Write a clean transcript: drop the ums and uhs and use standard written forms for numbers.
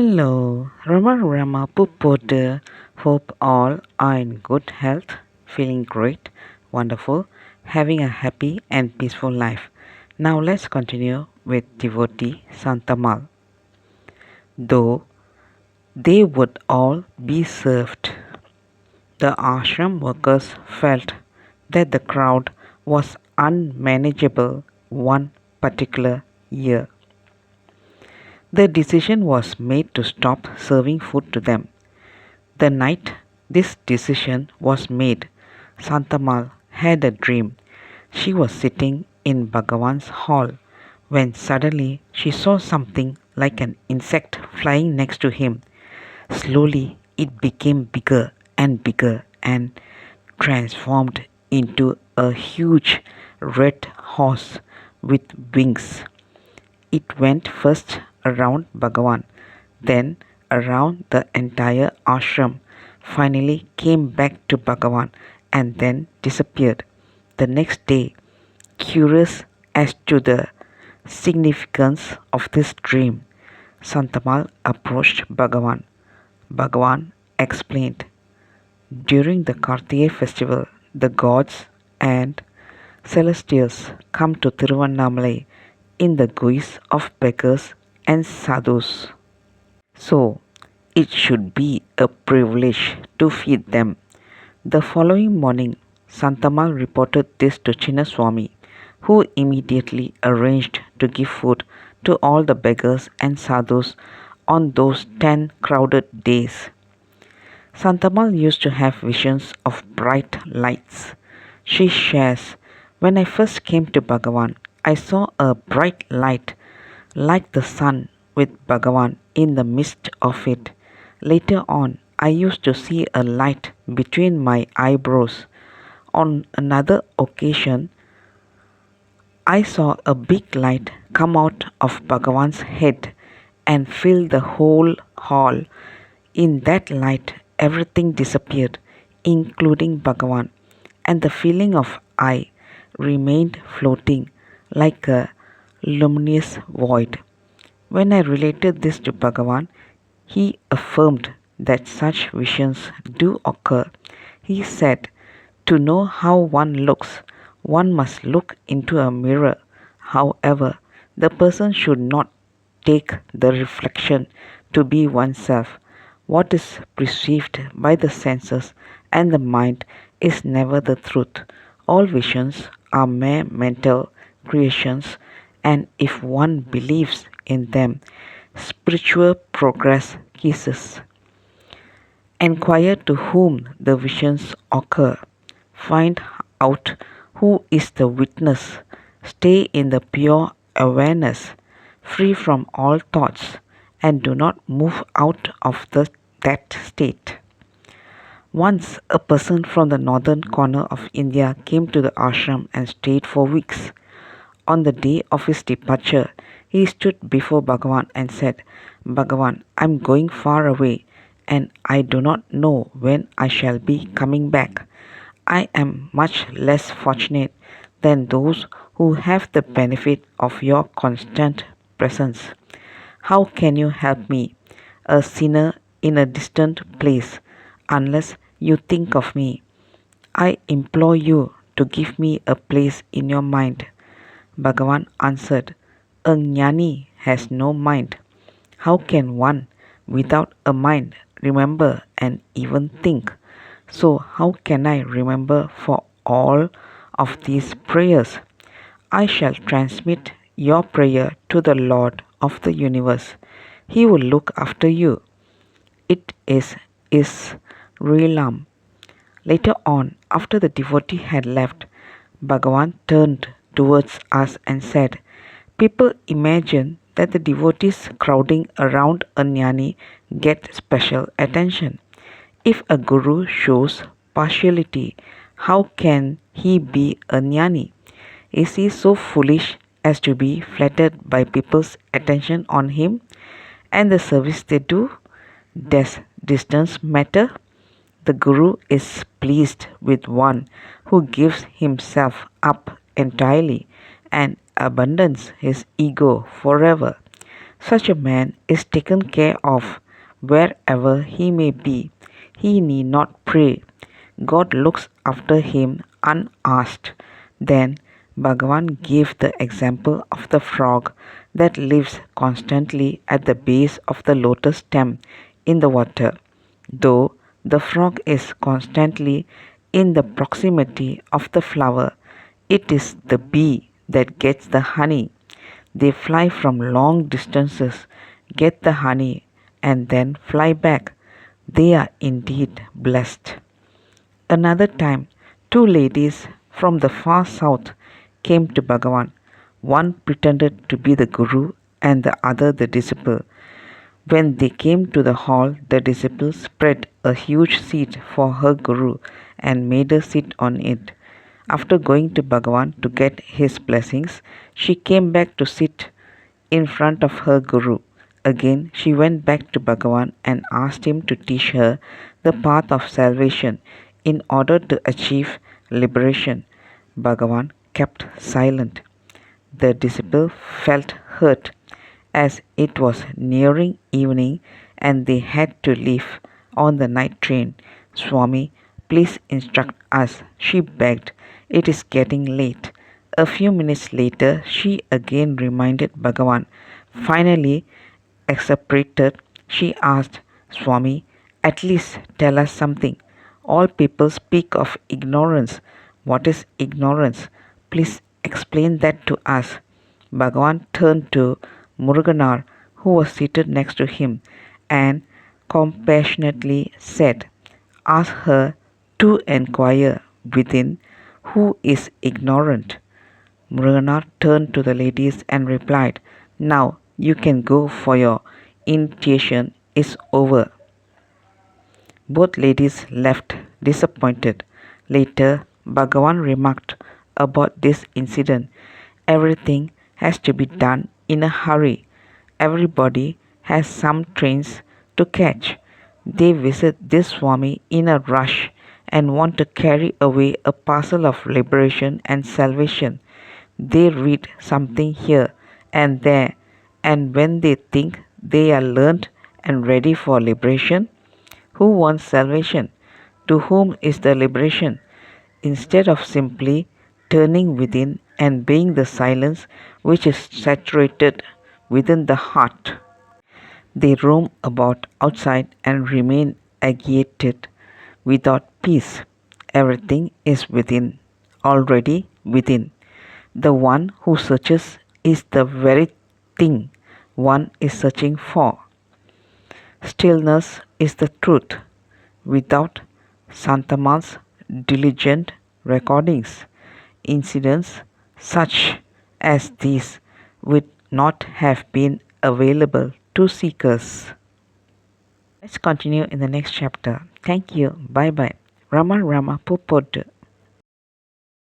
Hello, Rama Pupodu. Hope all are in good health, feeling great, wonderful, having a happy and peaceful life. Now let's continue with devotee Santamal. Though they would all be served, the ashram workers felt that the crowd was unmanageable one particular year. The decision was made to stop serving food to them. The night this decision was made, Santamal had a dream. She was sitting in Bhagavan's hall when suddenly she saw something like an insect flying next to him. Slowly it became bigger and transformed into a huge red horse with wings. It went first around Bhagavan, then around the entire ashram, finally came back to Bhagavan and then disappeared. The next day, curious as to the significance of this dream, Santamal approached Bhagavan. Bhagavan explained, during the Kartigai festival, the gods and celestials come to Tiruvannamalai in the guise of beggars and sadhus. So, it should be a privilege to feed them. The following morning, Santamal reported this to Chinnaswamy, who immediately arranged to give food to all the beggars and sadhus on those 10 crowded days. Santamal used to have visions of bright lights. She shares, when I first came to Bhagavan, I saw a bright light like the sun with Bhagavan in the midst of it. Later on, I used to see a light between my eyebrows. On another occasion, I saw a big light come out of Bhagavan's head and fill the whole hall. In that light, everything disappeared, including Bhagavan, and the feeling of I remained floating like a luminous void. When I related this to Bhagavan, he affirmed that such visions do occur. He said, to know how one looks, one must look into a mirror. However, the person should not take the reflection to be oneself. What is perceived by the senses and the mind is never the truth. All visions are mere mental creations, and if one believes in them, spiritual progress ceases. Enquire to whom the visions occur. Find out who is the witness. Stay in the pure awareness, free from all thoughts, and do not move out of that state. Once a person from the northern corner of India came to the ashram and stayed for weeks. On the day of his departure, he stood before Bhagavan and said, Bhagavan, I am going far away and I do not know when I shall be coming back. I am much less fortunate than those who have the benefit of your constant presence. How can you help me, a sinner in a distant place, unless you think of me? I implore you to give me a place in your mind. Bhagavan answered, a jnani has no mind. How can one without a mind remember and even think? So how can I remember for all of these prayers? I shall transmit your prayer to the Lord of the universe. He will look after you. It is realm. Later on, after the devotee had left, Bhagavan turned towards us and said, people imagine that the devotees crowding around a jnani get special attention. If a guru shows partiality, how can he be a jnani? Is he so foolish as to be flattered by people's attention on him and the service they do? Does distance matter? The Guru is pleased with one who gives himself up entirely and abandons his ego forever. Such a man is taken care of wherever he may be. He need not pray. God looks after him unasked. Then Bhagavan gave the example of the frog that lives constantly at the base of the lotus stem in the water. Though the frog is constantly in the proximity of the flower, it is the bee that gets the honey. They fly from long distances, get the honey, and then fly back. They are indeed blessed. Another time, two ladies from the far south came to Bhagavan. One pretended to be the Guru and the other the disciple. When they came to the hall, the disciple spread a huge seat for her Guru and made her sit on it. After going to Bhagavan to get his blessings, she came back to sit in front of her Guru. Again, she went back to Bhagavan and asked him to teach her the path of salvation in order to achieve liberation. Bhagavan kept silent. The disciple felt hurt as it was nearing evening and they had to leave on the night train. Swami, please instruct us, she begged. It is getting late. A few minutes later, she again reminded Bhagavan. Finally, exasperated, she asked, Swami, at least tell us something. All people speak of ignorance. What is ignorance? Please explain that to us. Bhagavan turned to Muruganar, who was seated next to him, and compassionately said, Ask her to inquire within who is ignorant. Muruganar turned to the ladies and replied, Now you can go, for your initiation is over. Both ladies left disappointed. Later, Bhagavan remarked about this incident. Everything has to be done in a hurry. Everybody has some trains to catch. They visit this Swami in a rush and want to carry away a parcel of liberation and salvation. They read something here and there, and when they think they are learned and ready for liberation, who wants salvation? To whom is the liberation? Instead of simply turning within and being the silence which is saturated within the heart, they roam about outside and remain agitated without peace. Everything is within, already within. The one who searches is the very thing one is searching for. Stillness is the truth. Without Santamal's diligent recordings, incidents such as these would not have been available to seekers. Let's continue in the next chapter. Thank you. Bye bye. Rama Rama Pupod.